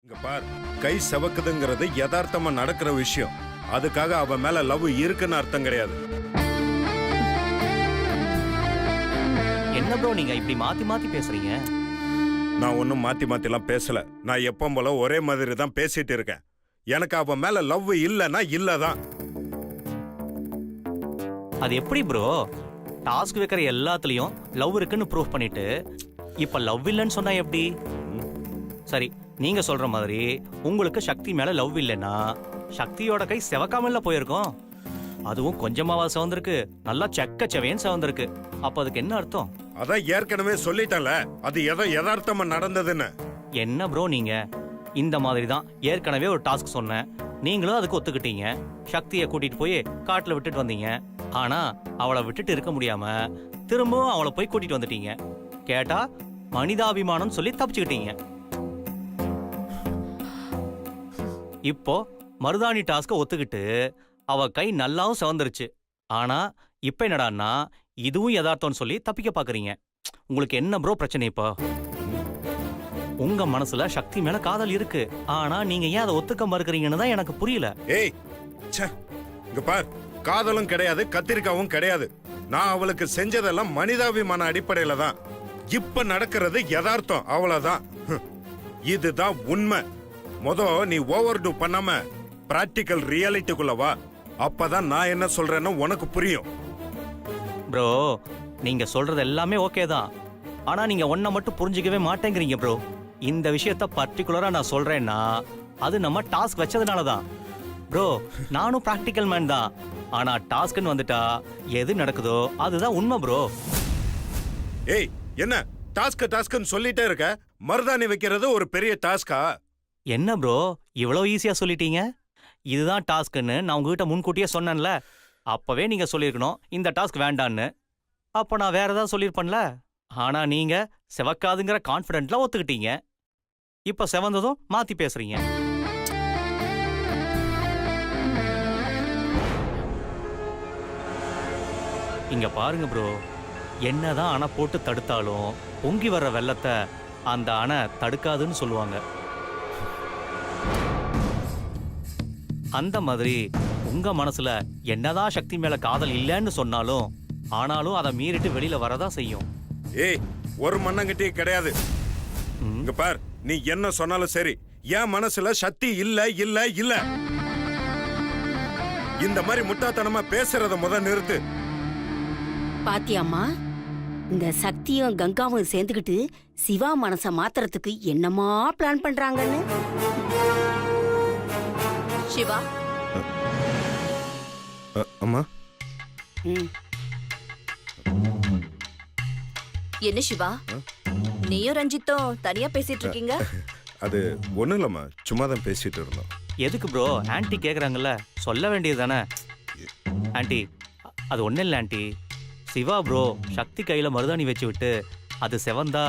இங்க பார், கை செவக்குதுங்கிறது யதார்த்தமா நடக்கிற விஷயம். அதுக்காக அவ மேல லவ் இருக்குன்னு அர்த்தம் கிடையாது. என்ன ப்ரோ நீங்க இப்படி மாத்தி மாத்தி பேசுறீங்க? நான் ஒன்னும் மாத்தி மாத்திலாம் பேசல. நான் எப்பவும் போல ஒரே மாதிரி தான் பேசிட்டு இருக்கேன். எனக்கு அவ மேல லவ் இல்லன்னா இல்லதான். அது எப்படி ப்ரோ? டாஸ்க் வைக்கிற எல்லாத்துலயும் லவ் இருக்குன்னு ப்ரூவ் பண்ணிட்டு இப்ப லவ் இல்லைன்னு சொன்னா எப்படி? சரி, நீங்க சொல்ற மாதிரி உங்களுக்கு சக்தி மேல லவ் இல்லைன்னா சக்தியோட கை செவக்காமல போயிருக்கும். அதுவும் கொஞ்சமாவா சவந்திருக்கு, நல்லா செக்க செவையன் சவந்திருக்கு. அப்ப அதுக்கு என்ன அர்த்தம்? அதான் ஏற்கனவே சொல்லிட்டல, அது ஏதோ யதார்த்தமா நடந்ததுன்னு. என்ன ப்ரோ நீங்க இந்த மாதிரி தான் ஏற்கனவே ஒரு டாஸ்க் சொன்னேன், நீங்களும் அதுக்கு ஒத்துக்கிட்டீங்க. சக்தியை கூட்டிட்டு போய் காட்டுல விட்டுட்டு வந்தீங்க. ஆனா அவளை விட்டுட்டு இருக்க முடியாம திரும்பவும் அவளை போய் கூட்டிட்டு வந்துட்டீங்க. கேட்டா மனிதாபிமானம் சொல்லி தப்பிச்சுக்கிட்டீங்க. இப்போ மருதாணி டாஸ்க ஒத்துக்கிட்டு அவ கை நல்லாவும் சிவந்துருச்சு. ஆனா இப்ப என்னடான்னா இதுவும் யதார்த்தம்னு சொல்லி தப்பிக்க பாக்குறீங்க. உங்களுக்கு என்ன ப்ரோ பிரச்சனை? இப்போ உங்க மனசுல சக்தி மேல காதல் இருக்கு, ஆனா நீங்க ஏன் அதை ஒத்துக்க மறுக்கிறீங்கன்னு தான் எனக்கு புரியல. ஏய், இங்க பார், காதலும் கிடையாது, கத்திரிக்காவும் கிடையாது. நான் அவளுக்கு செஞ்சதெல்லாம் மனிதாபிமான அடிப்படையில தான். இப்ப நடக்கிறது யதார்த்தம், அவ்வளவுதான். இதுதான் உண்மை. நீ ஓவர் டூ பண்ணாம பிராக்டிக்கல் ரியாலிட்டிக்குள்ள வா. அப்பதான் நான் என்ன சொல்றேன்னு உனக்கு புரியும். ப்ரோ நீங்க சொல்றது எல்லாமே ஓகே தான், ஆனா நீங்க ஒன்ன மட்டும் புரிஞ்சுக்கவே மாட்டேங்கிறீங்க ப்ரோ. இந்த விஷயத்த பர்டிகுலரா நான் சொல்றேன்னா அது நம்ம டாஸ்க் வச்சதுனால தான் ப்ரோ. நானும் பிராக்டிக்கல் மேன் தான், ஆனா டாஸ்க்னு வந்துட்டா எது நடக்குதோ அதுதான் உண்மை ப்ரோ. ஏய், என்ன டாஸ்க்னு சொல்லிட்டே இருக்க? மருதாணி வைக்கிறது ஒரு பெரிய டாஸ்கா? என்ன ப்ரோ இவ்வளோ ஈஸியா சொல்லிட்டீங்க? இதுதான் டாஸ்க்னு நான் உங்ககிட்ட முன்கூட்டியே சொன்னேன்ல. அப்பவே நீங்க சொல்லியிருக்கணும் இந்த டாஸ்க் வேண்டான்னு. அப்போ நான் வேற ஏதாவது சொல்லியிருப்பேன்ல. ஆனா நீங்க செவக்காதுங்கிற கான்ஃபிடென்ட்ல ஒத்துக்கிட்டீங்க. இப்ப செவந்ததும் மாத்தி பேசுறீங்க. இங்க பாருங்க ப்ரோ, என்னதான் அணை போட்டு தடுத்தாலும் பொங்கி வர்ற வெள்ளத்தை அந்த அணை தடுக்காதுன்னு சொல்லுவாங்க. அந்த மாதிரி உங்க மனசுல என்னதான் சக்தி மேல காதல் இல்லைன்னு சொன்னாலும் ஆனாலும் அதை மீறிட்டு வெளியில வரதான் செய்யும். ஏய், ஒரு மண்ணங்கட்டி கிடையாது. இங்க பார், நீ என்ன சொன்னாலும் சரி, என் மனசுல சக்தி இல்ல இல்ல இல்ல. இந்த மாதிரி முட்டாத்தனமா பேசுறத நிறுத்து. பாத்தியாமா, இந்த சக்தியும் கங்காவும் சேர்ந்துக்கிட்டு சிவா மனச மாத்துறதுக்கு என்னமா பிளான் பண்றாங்கன்னு. சிவா, அம்மா. என்ன சிவா, நீயும் ரஞ்சித்தும் தனியா பேசிட்டு இருக்கீங்க? அது ஒண்ணும் இல்லம்மா, சும்மா தான் பேசிட்டு இருந்தோம். எதுக்கு ப்ரோ? ஆன்ட்டி கேக்குறாங்கல்ல, சொல்ல வேண்டியது தானே. ஆன்ட்டி, அது ஒன்றும் இல்லை ஆன்ட்டி. சிவா ப்ரோ சக்தி கையில மருதாணி வச்சு விட்டு அது செவந்தா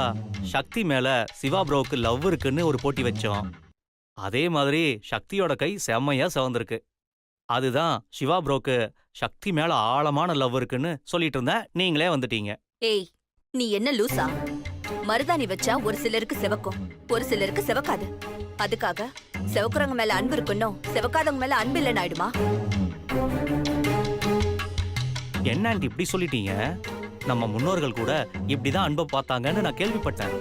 சக்தி மேல சிவா ப்ரோவுக்கு லவ் இருக்குன்னு ஒரு போட்டி வச்சோம். அதே மாதிரி சக்தியோட கை செம்மையா செவந்திருக்கு. அதுதான் சிவா ப்ரோக்கு சக்தி மேல ஆழமான லவ் இருக்குன்னு சொல்லிட்டு இருந்தேன். நீங்களே வந்துட்டீங்க. ஏய், நீ என்ன லூசா? மருதாணி வச்சா ஒரு சிலருக்கு செவக்கும், ஒரு சிலருக்கு செவக்காது. அதுக்காக செவக்குறவங்க மேல அன்பு இருக்கணும், செவக்காதவங்க மேல அன்பு இல்லைன்னு ஆயிடுமா? என்ன ஆண்டி இப்படி சொல்லிட்டீங்க? நம்ம முன்னோர்கள் கூட இப்படிதான் அன்பை பார்த்தாங்கன்னு நான் கேள்விப்பட்டேன்.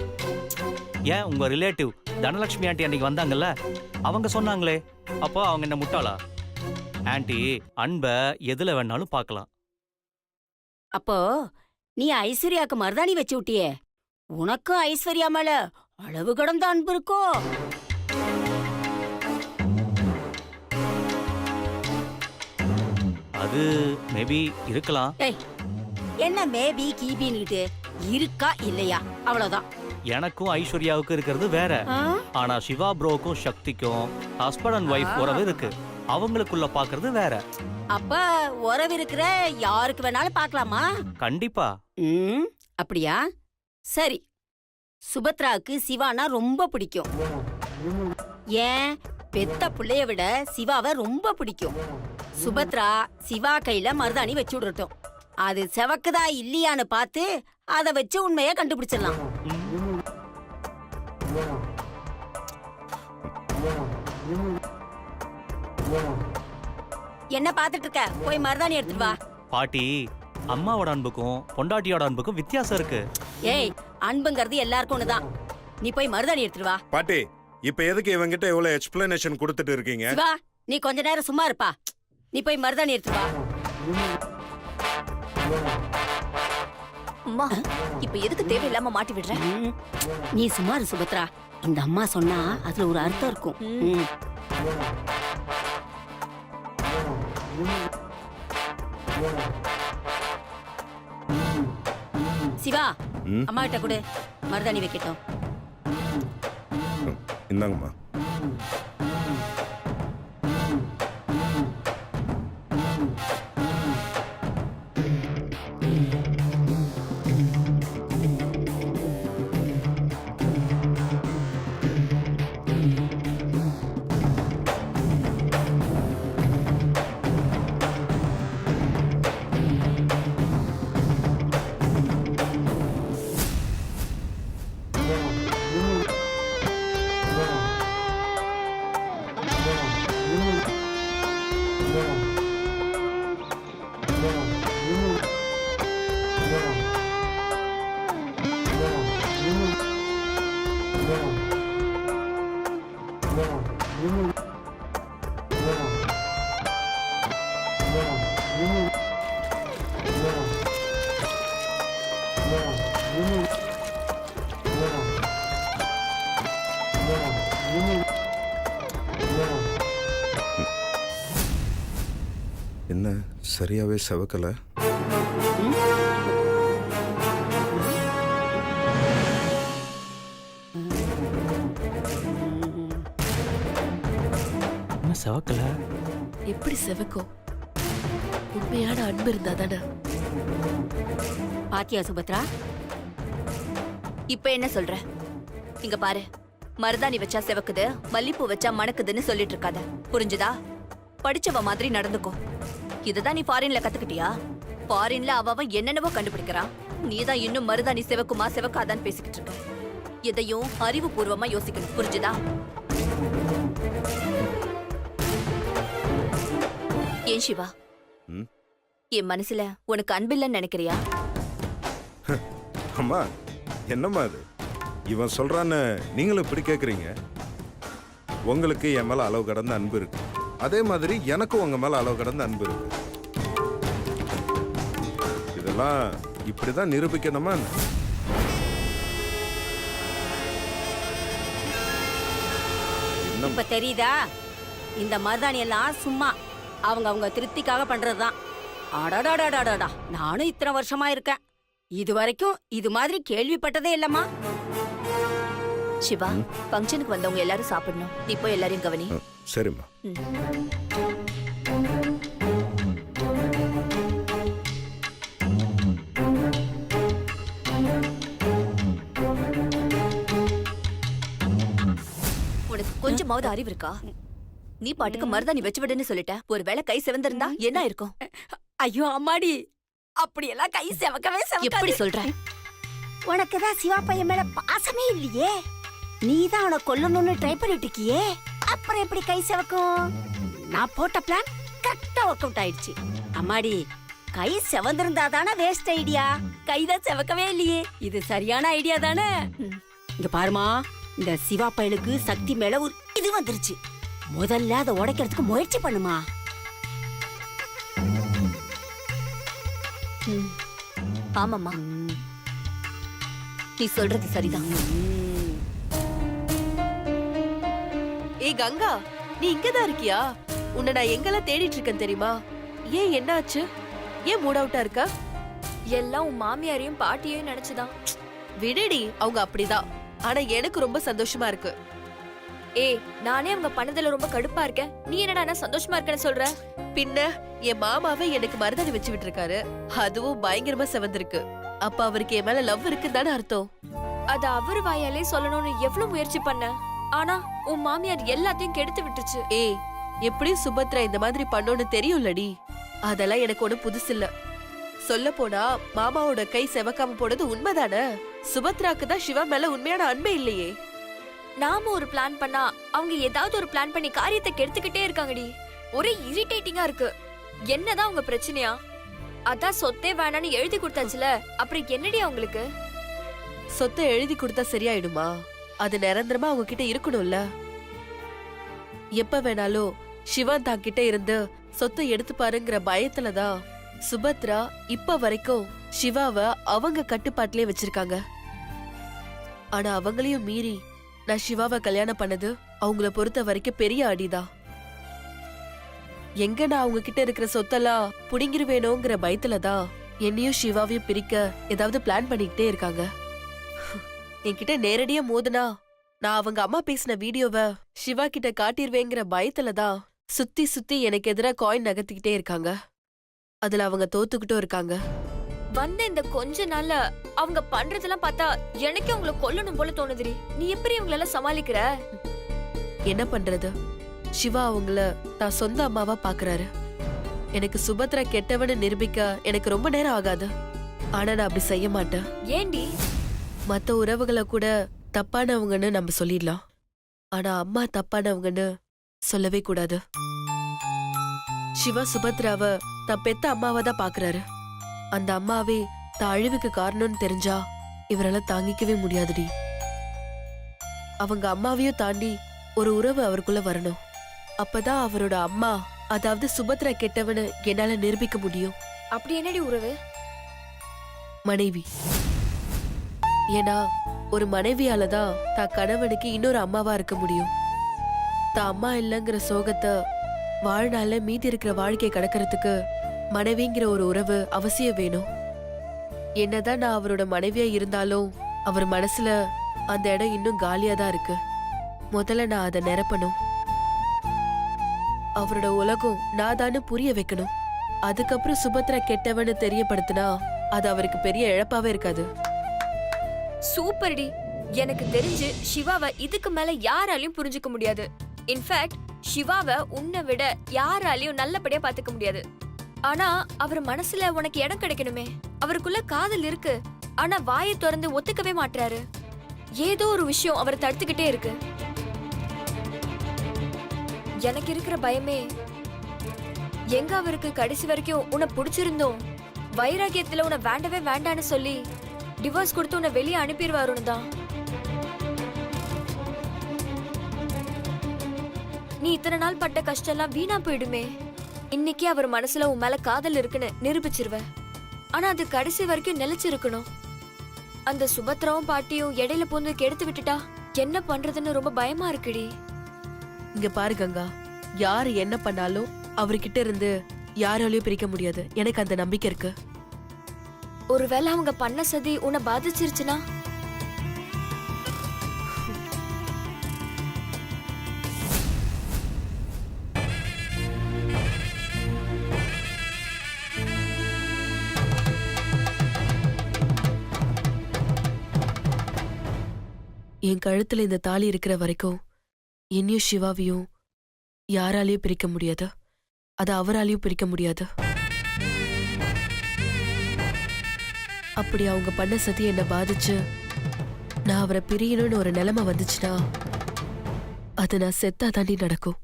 ஏன் உங்க ரிலேட்டிவ் தனலட்சுமி ஆண்டி அன்னைக்கு வந்தாங்கல்ல, அவங்க சொன்னாங்களே, அப்போ அவங்க என்ன முட்டாளா? ஆண்டி, அன்பை எதுல வேணாலும் பார்க்கலாம். அப்போ நீ ஐஸ்வர்யாக்கு மருதாணி வச்சு விட்டியே, உனக்கும் ஐஸ்வர்யா மேல அளவு கடந்த அன்பு இருக்கோ? அது மேபி இருக்கலாம். என்ன மேபி கீபின்னுட்டு இருக்கா இல்லையா, அவ்வளவுதான். எனக்கும் ஐஸ்வர்யாவுக்கும் இருக்கிறது வேற. ஆனா சிவா ப்ரோக்கும் சக்திக்கும் ஹஸ்பண்ட் அண்ட் ஒய்ஃப் உறவு இருக்கு, அவங்களுக்குள்ள பாக்குறது வேற. அப்ப உறவு இருக்கிற யாருக்கு வேணாலும் பார்க்கலாமா? கண்டிப்பா. அப்படியா? சரி, சுபத்ராவுக்கு சிவானா ரொம்ப பிடிக்கும். ஏன், பெத்த பிள்ளைய விட சிவாவை ரொம்ப பிடிக்கும். சுபத்ரா சிவா கையில மருதாணி வச்சு விடட்டும். அது செவக்குதா இல்லையான்னு பார்த்து அதை வச்சு உண்மையை கண்டுபிடிச்சிடலாம். என்ன பாத்துட்டு இருக்க? போய் மருதாணி எடுத்துட்டு வா. பாட்டி, அம்மாவோட அன்புக்கும் பொண்டாட்டியோட அன்புக்கும் வித்தியாசம் இருக்கு. ஏய், அன்புங்கிறது எல்லாருக்கும் ஒண்ணுதான். நீ போய் மருதாணி எடுத்துட்டு வா. பாட்டி, இப்ப எதுக்கு இவங்கிட்ட இவ்வளவு எக்ஸ்பிளனேஷன் கொடுத்துட்டு இருக்கீங்க? சிவா, நீ கொஞ்ச நேரம் சும்மா இருப்பா. நீ போய் மருதாணி எடுத்துட்டு வா. அம்மா, இப்ப எதுக்கு தேவையில்லாம மாட்டி விடுற? நீ சும்மா இரு சுபத்ரா. இந்த அம்மா சொன்னா அதுல ஒரு அர்த்தம் இருக்கும். சிவா, அம்மா கிட்ட கொடு, மருதாணி வைக்கட்டும். இந்தாங்கம்மா. என்ன சரியாவே செவக்கல? என்ன செவக்கல? எப்படி செவக்கும்? உண்மையான அன்பு இருந்தா தானே. பாத்தியா சுபத்ரா? இப்ப என்ன சொல்ற? இங்க பாரு, மருதாணி வச்சா செவக்குது, மல்லிப்பூ வச்சா மணக்குதுன்னு சொல்லிட்டு இருக்காத, புரிஞ்சுதா? படிச்சவ மாதிரி நடந்துக்கோ. இதுதான் நீ ஃபாரின்ல கத்துக்கிட்டியா? ஃபாரின்ல அவன் என்னென்னவோ கண்டுபிடிக்கிறான். நீதான் இன்னும் மருதாணி செவக்குமா செவக்காதான்னு பேசிக்கிட்டு இருக்க. எதையும் அறிவுபூர்வமா யோசிக்கணும், புரிஞ்சுதா? ஏன் சிவா, என் மனசுல உனக்கு அன்பில்லைன்னு நினைக்கிறியா? அம்மா, என்னம்மா அது? இவன் சொல்றான்னு நீங்களும் இப்படி கேக்குறீங்க? உங்களுக்கு என் மேல அளவு கடந்த அன்பு இருக்கு, அதே மாதிரி எனக்கும் உங்க மேல அளவு கடந்த அன்பு இருக்கு. இதெல்லாம் இப்படிதான் நிரூபிக்கணுமா? இப்ப தெரியுதா? இந்த மருதாணி எல்லாம் சும்மா அவங்க திருப்திக்காக பண்றதுதான். அடடாடாடாடா, நானும் இத்தனை வருஷமா இருக்கேன், இது வரைக்கும் இது மாதிரி கேள்விப்பட்டதே இல்லம்மா. சிவா, ஃபங்க்ஷனுக்கு வந்தவங்க எல்லாரும் சாப்பிடணும். நீ போய் எல்லாரையும் கவனி. சரிம்மா. உனக்கு கொஞ்சமாவது அறிவு இருக்கா? நீ பாட்டுக்கு மருதாணி வச்சு விடுன்னு சொல்லிட்ட. ஒருவேளை கை செவந்திருந்தா என்ன இருக்கும்? ஐயோ அம்மாடி, அப்படியெல்லாம் கை செவக்கவே எப்படி செவக்காது. சொல்ற? உனக்குதான் சிவா பையன் மேல பாசமே இல்லையே. நீதான் அவனை கொல்லணும்னு ட்ரை பண்ணிட்டு இருக்கியே, அப்புறம் எப்படி கை செவக்கும்? நான் போட்ட பிளான் கரெக்டா ஒர்க் அவுட் ஆயிடுச்சு. அம்மாடி, கை செவந்திருந்தா தானே வேஸ்ட் ஐடியா. கைதான் செவக்கவே இல்லையே, இது சரியான ஐடியா தானே. இங்க பாருமா, இந்த சிவா பையனுக்கு சக்தி மேல ஒரு இது வந்துருச்சு. முதல்ல அதை உடைக்கிறதுக்கு முயற்சி பண்ணுமா. ஆமாம்மா, நீ சொல்றது சரிதான். ஏய் கங்கா, நீ இங்கதான் இருக்கியா? உன்னை நான் எங்கெல்லாம் தேடிட்டு இருக்கேன் தெரியுமா? ஏன், என்ன ஆச்சு? ஏன் மூட் அவுட்டா இருக்க? எல்லாம் உன் மாமியாரையும் பாட்டியையும் நினைச்சுதான். விடுடி, அவங்க அப்படிதான். ஆனா எனக்கு ரொம்ப சந்தோஷமா இருக்கு. ஏய், நானே அவங்க பண்ணதுல ரொம்ப கடுப்பா இருக்கேன். நீ என்னடா சந்தோஷமா இருக்கேன்னு சொல்ற? பின்ன என் மாமாவே எனக்கு மருதாணி வச்சு விட்டு இருக்காரு, அதுவும் பயங்கரமா செவந்திருக்கு. அப்ப அவருக்கு என் மேல லவ் இருக்குன்னு தானே அர்த்தம். அத அவரு வாயாலே சொல்லணும்னு எவ்வளவு முயற்சி பண்ண, ஆனா உன் மாமியார் எல்லாத்தையும் கெடுத்து விட்டுருச்சு. ஏய், எப்படியும் சுபத்ரா இந்த மாதிரி பண்ணோன்னு தெரியும்லடி. அதெல்லாம் எனக்கு ஒண்ணு புதுசு இல்ல. சொல்ல போனா மாமாவோட கை செவக்காம போனது உண்மைதானே. சுபத்ராக்கு தான் சிவா மேல உண்மையான அன்பே இல்லையே. நாம ஒரு பிளான் பண்ணா அவங்க ஏதாவது ஒரு பிளான் பண்ணி காரியத்தை கெடுத்துக்கிட்டே இருக்காங்கடி. ஒரே இரிட்டேட்டிங்கா இருக்கு. என்னதான் உங்க பிரச்சனையா? அதான் சொத்தே வேணான்னு எழுதி கொடுத்தாச்சுல, அப்புறம் என்னடி அவங்களுக்கு? சொத்தை எழுதி கொடுத்தா சரியாயிடுமா? அது நிரந்தரமா அவங்க கிட்ட இருக்கணும்ல. எப்ப வேணாலும் சிவன் தான் கிட்ட இருந்து சொத்தை எடுத்து பாருங்கிற பயத்துலதான் சுபத்ரா இப்ப வரைக்கும் சிவாவை அவங்க கட்டுப்பாட்டிலே வச்சிருக்காங்க. ஆனா அவங்களையும் மீறி நான் சிவாவை கல்யாணம் பண்ணது அவங்கள பொறுத்த வரைக்கும் பெரிய அடிதான். எங்க நான் அவங்க கிட்ட இருக்கிற சொத்தெல்லாம் புடிங்கிருவேணுங்கிற பயத்துலதான் என்னையும் சிவாவையும் பிரிக்க ஏதாவது பிளான் பண்ணிக்கிட்டே இருக்காங்க. என்கிட்ட நேரடியா மோதுனா நான் அவங்க அம்மா பேசின வீடியோவை சிவா கிட்ட காட்டிருவேங்கிற பயத்துலதான் சுத்தி சுத்தி எனக்கு எதிராக காயின் நகர்த்திக்கிட்டே இருக்காங்க. அதுல அவங்க தோத்துக்கிட்டும் இருக்காங்க. வந்த இந்த கொஞ்ச நாள்ல அவங்க பண்றதெல்லாம் பார்த்தா எனக்கு அவங்கள கொல்லணும் போல தோணுதுடி. நீ எப்படி இவங்களெல்லாம் சமாளிக்கிற? என்ன பண்றது, சிவா அவங்கள தான் சொந்த அம்மாவா பாக்குறாரு. எனக்கு சுபத்ரா கெட்டவன்னு நிரூபிக்க எனக்கு ரொம்ப நேரம் ஆகாது. ஆனா நான் அப்படி செய்ய மாட்டேன். ஏண்டி? மத்த உறவுகளை கூட தப்பானவங்கன்னு நம்ம சொல்லிடலாம். ஆனா அம்மா தப்பானவங்கன்னு சொல்லவே கூடாது. சிவா சுபத்ராவ தான் பெத்த அம்மாவா தான் பாக்குறாரு. அந்த அம்மாவே தான் அழிவுக்கு காரணம்னு தெரிஞ்சா இவரால தாங்கிக்கவே முடியாதுடி. அவங்க அம்மாவையும் தாண்டி ஒரு உறவு அவருக்குள்ள வரணும். அப்பதான் அவரோட அம்மா, அதாவது சுபத்ரா கெட்டவன்னு என்னால நிரூபிக்க முடியும். அப்படி என்னடி உறவு? மனைவி. ஏன்னா ஒரு மனைவியால தான் தான் கணவனுக்கு இன்னொரு அம்மாவா இருக்க முடியும். தான் அம்மா இல்லைங்கிற சோகத்தை வாழ்நாள மீதி இருக்கிற வாழ்க்கையை கடக்கிறதுக்கு மனைவிங்கிற ஒரு உறவு அவசியம் வேணும். என்னதான் நான் அவரோட மனைவியா இருந்தாலும் அவர் மனசுல அந்த இடம் இன்னும் காலியா தான் இருக்கு. முதல்ல நான் அதை நிரப்பணும். அவரோட உலகம் நான் தானு புரிய வைக்கணும். அதுக்கப்புறம் சுபத்ரா கெட்டவன்னு தெரியப்படுத்தினா அது அவருக்கு பெரிய இழப்பாவே இருக்காது. சூப்பர்டி. எனக்கு தெரிஞ்சு சிவாவை இதுக்கு மேல யாராலையும் புரிஞ்சுக்க முடியாது. இன்ஃபேக்ட் சிவாவை உன்னை விட யாராலையும் நல்லபடியா பாத்துக்க முடியாது. ஆனா அவர் மனசுல உனக்கு இடம் கிடைக்கணுமே. அவருக்குள்ள காதல் இருக்கு, ஆனா வாயை திறந்து ஒத்துக்கவே மாட்டாரு. ஏதோ ஒரு விஷயம் அவரை தடுத்துக்கிட்டே இருக்கு. எனக்கு இருக்கிற பயமே, எங்க அவருக்கு கடைசி வரைக்கும் உன்னை பிடிச்சிருந்தோம் வைராகியத்துல உன்னை வேண்டவே வேண்டான்னு சொல்லி டிவோர்ஸ் கொடுத்து உன்னை வெளியே அனுப்பிடுவாருன்னு தான். நீ இத்தனை நாள் பட்ட கஷ்டம் எல்லாம் வீணா போயிடுமே. இன்னைக்கு அவர் மனசுல உன் மேல காதல் இருக்குன்னு நிரூபிச்சிருவ. ஆனா அது கடைசி வரைக்கும் நிலைச்சிருக்கணும். அந்த சுபத்ராவும் பாட்டியும் இடையில பூந்து கெடுத்து விட்டுட்டா என்ன பண்றதுன்னு ரொம்ப பயமா இருக்குடி. இங்க பாரு கங்கா, யாரு என்ன பண்ணாலும் அவர்கிட்ட இருந்து யாராலையும் பிரிக்க முடியாது. எனக்கு அந்த நம்பிக்கை இருக்கு. ஒருவேளை அவங்க பண்ண சதி உன்னை பாதிச்சிருச்சுன்னா? என் கழுத்துல இந்த தாலி இருக்கிற வரைக்கும் என்னையும் சிவாவையும் யாராலையும் பிரிக்க முடியாது. அது அவராலையும் பிரிக்க முடியாது. அப்படி அவங்க பண்ண சதி என்ன பாதிச்சு நான் அவரை பிரியணும்னு ஒரு நிலைமை வந்துச்சுன்னா அது நான் செத்தா தாண்டி நடக்கும்.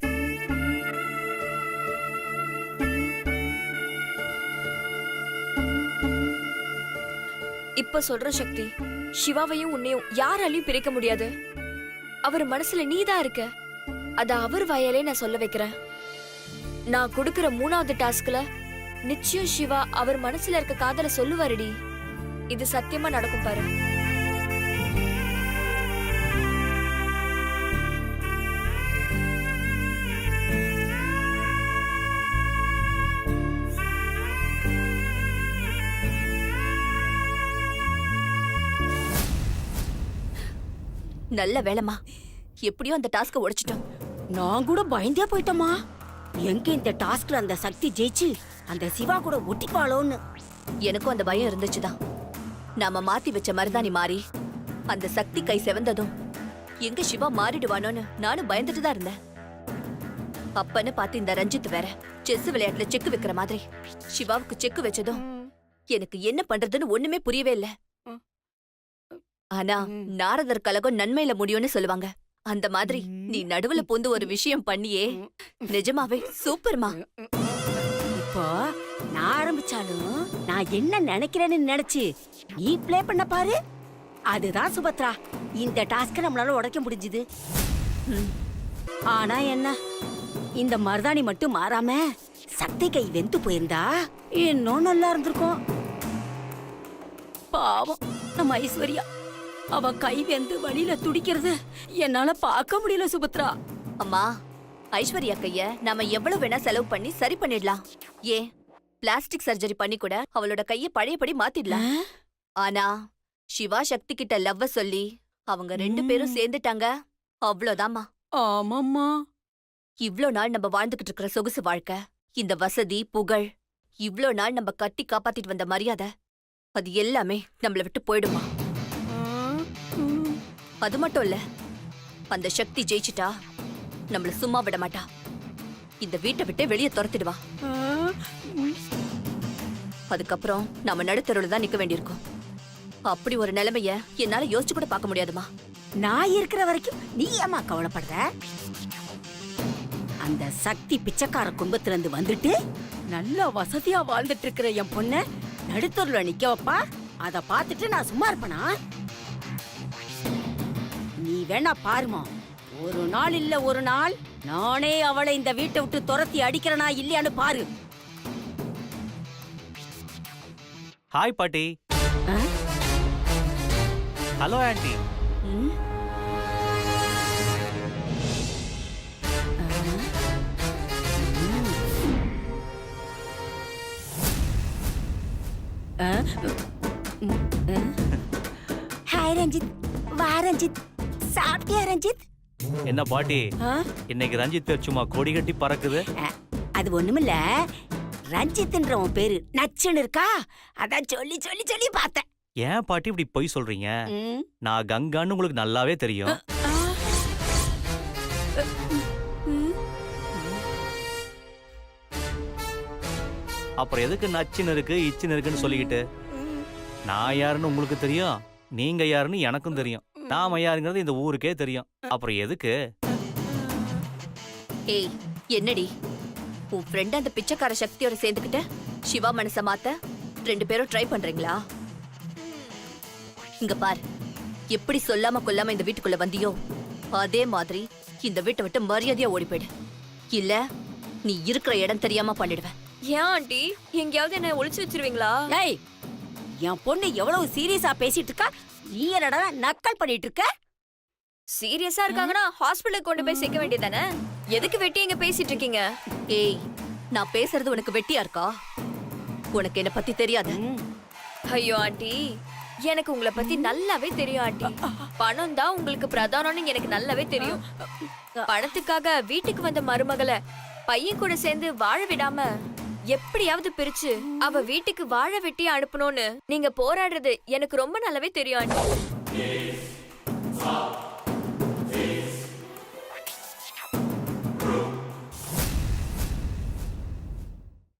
இப்ப சொல்ற சக்தி, சிவாவையும் உன்னையும் யாராலையும் பிரிக்க முடியாது. அவர் மனசுல நீதான் இருக்க. அத அவர் வாயாலே நான் சொல்ல வைக்கிறேன். நான் கொடுக்கிற 3வது டாஸ்க்ல நிச்சயம் சிவா அவர் மனசுல இருக்க காதல சொல்லுவாருடி. இது சத்தியமா நடக்கும் பாரு. நல்ல வேலைமா, எப்படியோ அந்த டாஸ்க உடைச்சிட்டோம். நான் கூட பயந்தே போயிட்டோமா. எங்க இந்த டாஸ்க்ல அந்த சக்தி ஜெயிச்சு அந்த சிவா கூட ஒட்டிப்பாளோன்னு. எனக்கும் அந்த பயம் இருந்துச்சுதான். நாம மாத்தி வச்ச மருதாணி மாறி அந்த சக்தி கை செவந்ததும் எங்க சிவா மாறிடுவானோன்னு நானும் பயந்துட்டு தான் இருந்தேன். அப்பன்னு பார்த்து இந்த ரஞ்சித் வேற செஸ் விளையாட்டுல செக்கு வைக்கிற மாதிரி சிவாவுக்கு செக்கு வச்சதும் எனக்கு என்ன பண்றதுன்னு ஒண்ணுமே புரியவே இல்ல. ஆனா நாரதர் கலகம் நன்மையில முடியும்னு சொல்லுவாங்க. அந்த மாதிரி நீ நடுவுல பூந்து ஒரு விஷயம் பண்ணியே நிஜமாவே சூப்பர்மா. இப்போ நான் ஆரம்பிச்சாலும் நான் என்ன நினைக்கிறேன்னு நினைச்சு நீ ப்ளே பண்ண பாரு. அதுதான் சுபத்ரா, இந்த டாஸ்க நம்மளால உடைக்க முடிஞ்சுது. ஆனா என்ன, இந்த மருதாணி மட்டும் மாறாம சக்தி கை வெந்து போயிருந்தா இன்னும் நல்லா இருந்திருக்கும். பாவம் நம்ம ஐஸ்வர்யா, அவ கை வெந்து வழியில துடிக்கிறது என்னால பார்க்க முடியல சுபத்ரா. அம்மா, ஐஸ்வர்யா கைய நாம எவ்வளவு வேணா செலவு பண்ணி சரி பண்ணிடலாம். ஏன் பிளாஸ்டிக் சர்ஜரி பண்ணி கூட அவளோட கைய பழையபடி மாத்திடலாம். ஆனா சிவா சக்தி கிட்ட லவ்வ சொல்லி அவங்க 2 பேரும் சேர்ந்துட்டாங்க, அவ்வளவுதாம்மா. ஆமாம்மா. இவ்ளோ நாள் நம்ம வாழ்ந்துகிட்டு இருக்கிற சொகுசு வாழ்க்கை, இந்த வசதி புகழ், இவ்ளோ நாள் நம்ம கட்டி காப்பாத்திட்டு வந்த மரியாதை, அது எல்லாமே நம்மள விட்டு போயிடுமா. அது மட்டும் இல்ல, அந்த சக்தி ஜெயிச்சிட்டா நம்மள சும்மா விட மாட்டா. இந்த வீட்டை விட்டு வெளியே துரத்திடுவா. அதுக்கப்புறம் நம்ம நடுத்தருவுல தான் நிக்க வேண்டியிருக்கும். அப்படி ஒரு நிலைமைய என்னால யோசிச்சு கூட பார்க்க முடியாதுமா. நான் இருக்கிற வரைக்கும் நீ ஏமா கவலைப்படுற? அந்த சக்தி பிச்சைக்கார குடும்பத்துல இருந்து வந்துட்டு நல்ல வசதியா வாழ்ந்துட்டு இருக்கிற என் பொண்ண நடுத்தூர்ல நிக்க வைப்பா. அத பார்த்துட்டு நான் சும்மா இருப்பனா? நீ வேணா பாருமா, ஒரு நாள் இல்ல ஒரு நாள் நானே அவளை இந்த வீட்டை விட்டு துரத்தி அடிக்கிறனா இல்லையான்னு பாரு. ஹாய் பாட்டி. ஆ? Hello aunty. ம்? ஹாய் ரஞ்சித். வா ரஞ்சித். சாப்பிட்டியா ரஞ்சித்? என்ன பாட்டி, ஆ? இன்னைக்கு ரஞ்சித் பேர் சும்மா கொடி கட்டி பறக்குது. அது ஒண்ணுமில்ல, ரஞ்சித்ன்ற உன் பேரு நச்சுன்னு இருக்கா, அதான் சொல்லி சொல்லி சொல்லி பார்த்தேன். ஏன் பாட்டி இப்படி பொய் சொல்றீங்க? ம். நான் கங்கான்னு உங்களுக்கு நல்லாவே தெரியும். அப்புறம் எதுக்கு நச்சுன்னு இருக்கு இச்சுன்னு இருக்குன்னு சொல்லிக்கிட்டு? நான் யாருன்னு உங்களுக்கு தெரியும், நீங்க யாருன்னு எனக்கும் தெரியும். நாம யாருங்கிறது இந்த ஊருக்கே தெரியும். அப்புறம் எதுக்கு? ஏய், என்னடி உன் ஃப்ரெண்ட் அந்த பிச்சைக்கார சக்தியோட சேர்ந்துக்கிட்ட சிவா மனச மாத்த 2 பேரும் ட்ரை பண்றீங்களா? இங்க பார், எப்படி சொல்லாம கொல்லாம இந்த வீட்டுக்குள்ள வந்தியோ அதே மாதிரி இந்த வீட்டை விட்டு மரியாதையா ஓடி போயிடு. இல்ல நீ இருக்கிற இடம் தெரியாம பண்ணிடுவேன். ஏன் ஆண்டி, எங்கேயாவது என்ன ஒளிச்சு வச்சிருவீங்களா? ஏய், என் பொண்ணு எவ்வளவு சீரியஸா பேசிட்டு இருக்கா, நீ என்னடா நக்கல் பண்ணிட்டு இருக்க? சீரியஸா இருக்காங்கன்னா ஹாஸ்பிடலுக்கு கொண்டு போய் சேர்க்க வேண்டியதானே? எதுக்கு வெட்டி இங்க பேசிட்டு இருக்கீங்க? ஏய், நான் பேசுறது உனக்கு வெட்டியா இருக்கா? உனக்கு என்ன பத்தி தெரியாது. ஐயோ ஆண்டி, எனக்கு உங்களை பத்தி நல்லாவே தெரியும் ஆண்டி. பணம் தான் உங்களுக்கு பிரதானம்னு எனக்கு நல்லாவே தெரியும். பணத்துக்காக வீட்டுக்கு வந்த மருமகளை பையன் கூட சேர்ந்து வாழ விடாம எப்படியாவது பிரிச்சு அவ வீட்டுக்கு வாழ வெட்டி அனுப்பணும்னு நீங்க போராடுறது எனக்கு ரொம்ப நல்லாவே தெரியும் ஆண்டி.